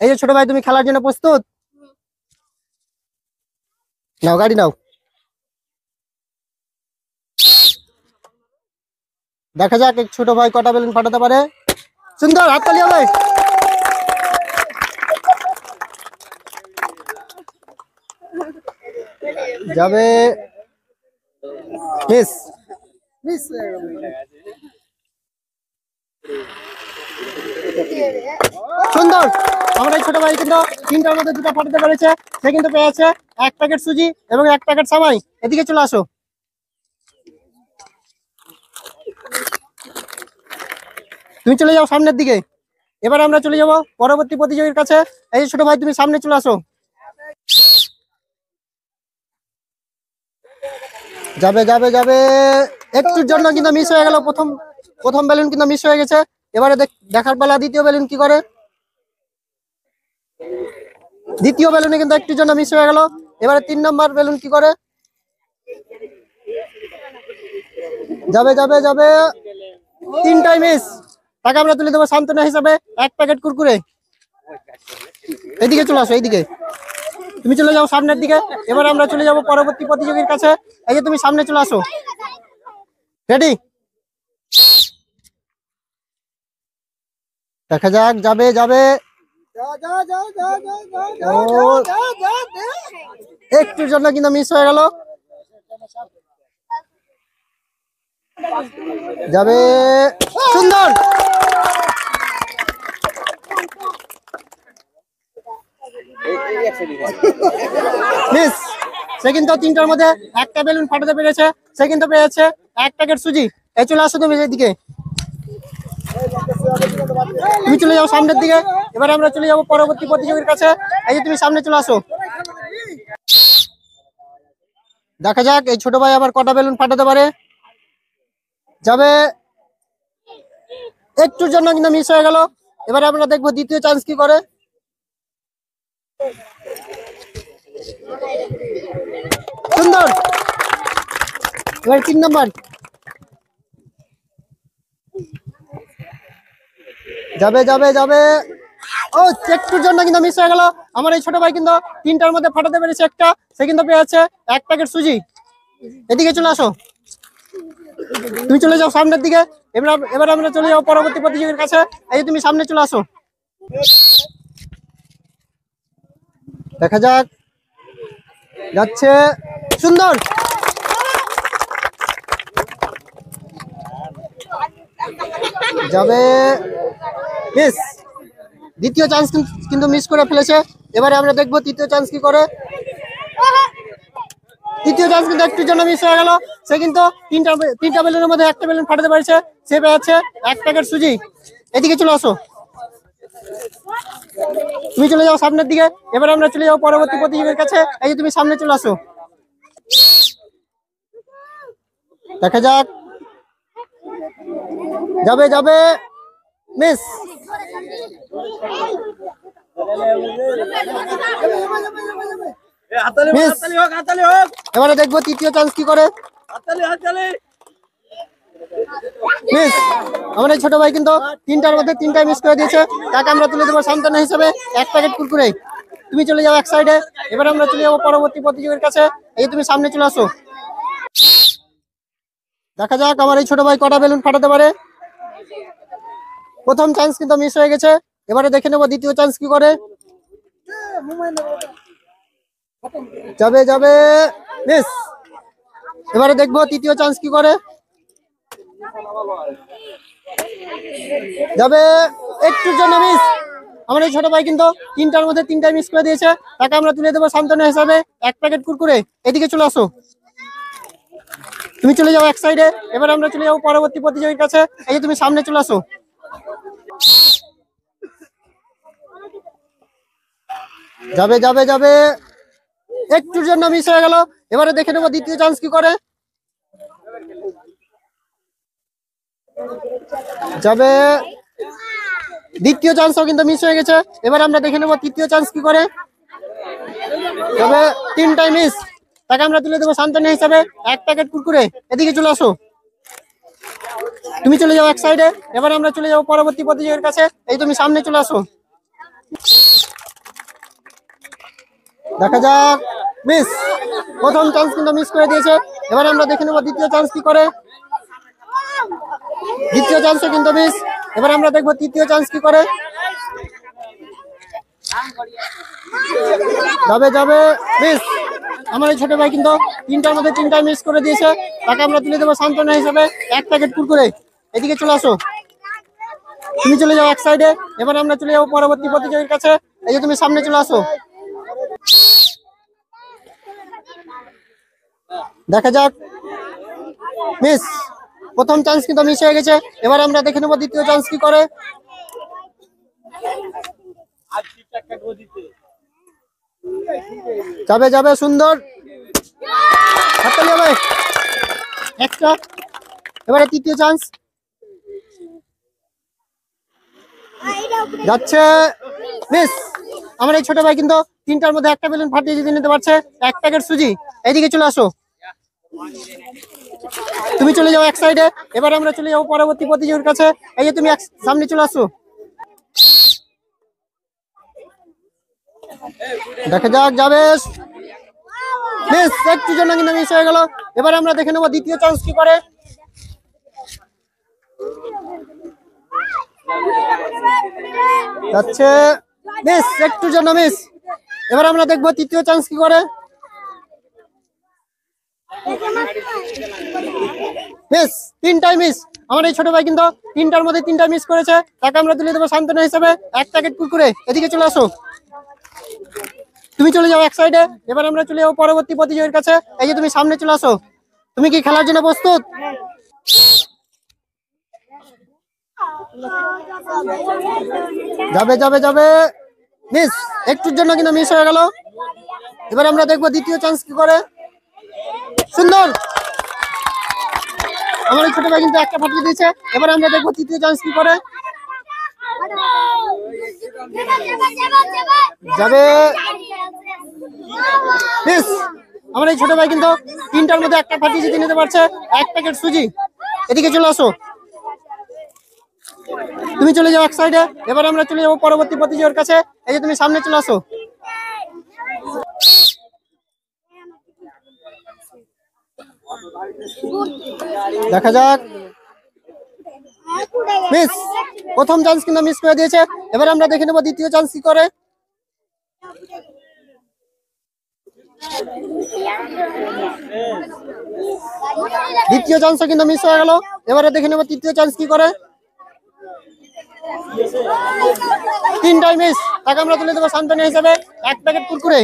এই যে ছোট ভাই, তুমি খেলার জন্য প্রস্তুত? নাও গাড়ি নাও। দেখা যাক এই ছোট ভাই কটা বেলুন ফাটাতে পারে। সুন্দর, হাততালি হবে। যাবে, মিস মিস। সুন্দর, আমরা এই ছোট ভাই কিন্তু তিনটার মধ্যে দুটো ফাটাতে পেরেছে। সে কিন্তু পেয়েছে 1 প্যাকেট সুজি এবং 1 প্যাকেট সামাই। এদিকে চলে আসো। তুমি চলে যাও সামনের দিকে। এবার আমরা চলে যাব পরবর্তী প্রতিযোগীর কাছে। এই ছোট ভাই, তুমি সামনে চলে আসো। যাবে যাবে যাবে, একটুর জন্য কিন্তু মিস হয়ে গেল। প্রথম বেলুন কিন্তু মিস হয়ে গেছে। এবারে দেখার পালা দ্বিতীয় বেলুন কি করে। দ্বিতীয় বেলুনে কিন্তু একটুর জন্য মিস হয়ে গেল। এবারে 3 নম্বর বেলুন কি করে। যাবে যাবে যাবে, 3টাই মিস। তাকে আমরা তুলে দেবো সান্ত্বনা হিসাবে 1 প্যাকেট কুরকুরে। এইদিকে চলে আসো, এইদিকে। তুমি চলে যাও সামনের দিকে। এবার আমরা চলে যাব পরবর্তী প্রতিযোগীর কাছে। এই যে তুমি সামনে চলে আসো। রেডি? দেখা যাক, যাবে যাবে। একটুর জন্য কিন্তু মিস হয়ে গেল। যাবে, সুন্দর। মিস। সে কিন্তু 3টার মধ্যে 1টা বেলুন ফাটাতে পেরেছে। সে কিন্তু পেয়েছে 1 প্যাকেট সুজি। এই চলে আসো তুমি এদিকে। তুমি চলে যাও সামনের দিকে। এবার আমরা চলে যাবো পরবর্তী প্রতিযোগীর কাছে। এই যে তুমি সামনে চলে আসো। দেখা যাক এই ছোট ভাই আবার কটা বেলুন ফাটাতে পারে। যাবে, একটুর জন্য কিন্তু মিস হয়ে গেল। এবারে আমরা দেখবো দ্বিতীয় চান্স কি করে। সুন্দর। এবার 3 নম্বর। যাবে যাবে যাবে, ও একটুর জন্য কিন্তু মিস হয়ে গেল। আমার এই ছোট ভাই কিন্তু 3টার মধ্যে ফাটাতে পেরেছে একটা। সে কিন্তু পেয়েছে 1 প্যাকেট সুজি। এদিকে চলে আসো। তুমি চলে যাও সামনের দিকে। এবার আমরা চলে যাবো পরবর্তী প্রতিযোগীর কাছে। এই তুমি সামনে চলে আসো। দেখা যাক, যাচ্ছে, সুন্দর। যাবে, মিস। দ্বিতীয় চান্স কিন্তু মিস করে ফেলেছে। এবারে আমরা দেখবো তৃতীয় চান্স কি করে। তৃতীয় চান্স কিন্তু একটুর জন্য মিস হয়ে গেল। সে কিন্তু তিনটা বেলুনের মধ্যে 1টা বেলুন ফাটাতে পারছে। সে পেয়েছে 1 প্যাকেট সুজি। এদিকে চলে আসো। তুমি চলে যাও সামনের দিকে। এবার আমরা চলে যাবো পরবর্তী প্রতিযোগীর কাছে। এই যে তুমি সামনে চলে আসো। দেখা যাক, যাবে যাবে, মিস। এবারে দেখবো তৃতীয় চান্স কি করে। মিস। আমার এই ছোট ভাই কিন্তু 3টার মধ্যে 3টাই মিস করে দিয়েছে। তাকে আমরা তুলে দেবো সান্ত্বনা হিসেবে 1 প্যাকেট কুরকুরে। তুমি চলে যাও এক সাইডে। এবার আমরা চলে যাবো পরবর্তী প্রতিযোগীর কাছে। এই তুমি সামনে চলে আসো। দেখা যাক আমার এই ছোট ভাই কটা বেলুন ফাটাতে পারে। প্রথম চান্স কিন্তু মিস হয়ে গেছে। এবারে দেখে নেবো দ্বিতীয় চান্স কি করে। যাবে যাবে, মিস। এবারে দেখবো তৃতীয় চান্স কি করে। যাবে, একটুর জন্য মিস। আমার এই ছোট ভাই কিন্তু 3টার মধ্যে 3টাই মিস করে দিয়েছে। তাকে আমরা তুলে দেবো সান্ত্বনা হিসাবে 1 প্যাকেট কুরকুরে। এদিকে চলে আসো। তুমি চলে যাও এক সাইডে। এবার আমরা চলে যাবো পরবর্তী প্রতিযোগীর কাছে। এই যে তুমি সামনে চলে আসো। যাবে যাবে যাবে, একটুর জন্য মিস হয়ে গেল। এবারে দেখে নেবো দ্বিতীয় চান্স কি করে। যাবে, দ্বিতীয় চান্সও কিন্তু মিস হয়ে গেছে। এবার আমরা দেখে নেবো তৃতীয় চান্স কি করে। যাবে, 3টাই মিস। তাকে আমরা তুলে দেবো সান্ত্বনা হিসাবে 1 প্যাকেট কুরকুরে। এদিকে চলে আসো। তুমি চলে যাও এক সাইডে। এবার আমরা চলে যাবো পরবর্তী প্রতিযোগীর কাছে। এই তুমি সামনে চলে আসো। দেখা যাক, মিস। প্রথম চান্স কিন্তু মিস করে দিয়েছে। এবার আমরা দেখে নেবো দ্বিতীয় চান্স কি করে। দ্বিতীয় চান্সও কিন্তু মিস। এবার আমরা দেখবো তৃতীয় চান্স কি করে। যাবে যাবে, মিস। আমার এই ছোট ভাই কিন্তু তিনটার মধ্যে তিনটাই মিস করে দিয়েছে। তাকে আমরা তুলে দেবো সান্ত্বনা হিসেবে 1 প্যাকেট কুরকুরে। এদিকে চলে আসো, তুমি চলে যাও এক সাইডে। এবার আমরা চলে যাবো পরবর্তী প্রতিযোগীর কাছে। এই যে তুমি সামনে চলে আসো। দেখা যাক, মিস। প্রথম চান্স কিন্তু মিস হয়ে গেছে। এবার আমরা দেখে নেবো দ্বিতীয় চান্স কি করে। যাবে যাবে, সুন্দর, হাততালি হবে একটা। এবারে তৃতীয় চান্স যাচ্ছে, মিস। আমার এই ছোট ভাই কিন্তু তিনটার মধ্যে একটা বেলুন ফাটিয়ে জিতে নিতে পারছে 1 প্যাকেট সুজি। এইদিকে চলে আসো, তুমি চলে যাও এক সাইডে। এবার আমরা চলে যাবো পরবর্তী প্রতিযোগীর কাছে। এই যে তুমি সামনে চলে আসো। দেখা যাক, যাবে, মিস। একটু জন্য কিন্তু মিস হয়ে গেল। এবার আমরা দেখে নেবো দ্বিতীয় চান্স কি করে। যাচ্ছে, মিস। একটু জন্য মিস। এবার আমরা দেখবো তৃতীয় চান্স কি করে। মিস, তিনটাই মিস। আমার এই ছোট ভাই কিন্তু তিনটার মধ্যে তিনটা মিস করেছে। তাকে আমরা তুলে দেবো সান্ত্বনা হিসেবে 1 প্যাকেট কুরকুরে। এদিকে চলে আসো, তুমি চলে যাও এক সাইডে। এবার আমরা চলে যাবো পরবর্তী প্রতিযোগীর কাছে। এই যে তুমি সামনে চলে আসো। তুমি কি খেলার জন্য প্রস্তুত? যাবে যাবে যাবে, মিস। একটুর জন্য কিন্তু মিস হয়ে গেল। এবার আমরা দেখবো দ্বিতীয় চান্স কি করে। সুন্দর, আমার এই ছোট ভাই কিন্তু একটা ফাটিয়ে দিয়েছে। এবার আমরা দেখবো তৃতীয় চান্স কি করে। যাবে, মিস। আমার এই ছোট ভাই কিন্তু তিনটার মধ্যে একটা ফাটিয়ে জিতে নিতে পারছে 1 প্যাকেট সুজি। এদিকে চলে আসো, তুমি চলে যাও এক সাইডে। এবার আমরা চলে যাবো পরবর্তী প্রতিযোগীর কাছে। এই যে তুমি সামনে চলে আসো। দেখা যাক, মিস। প্রথম চান্স কিন্তু মিস করে দিয়েছে। এবার আমরা দেখে নেবো দ্বিতীয় চান্স কি করে। দ্বিতীয় চান্সও কিন্তু মিস হয়ে গেল। এবারে দেখে নেবো তৃতীয় চান্স কি করে। তিনটাই মিস। তাকে আমরা তুলে দেবো সান্ত্বনা হিসেবে 1 প্যাকেট কুরকুরে।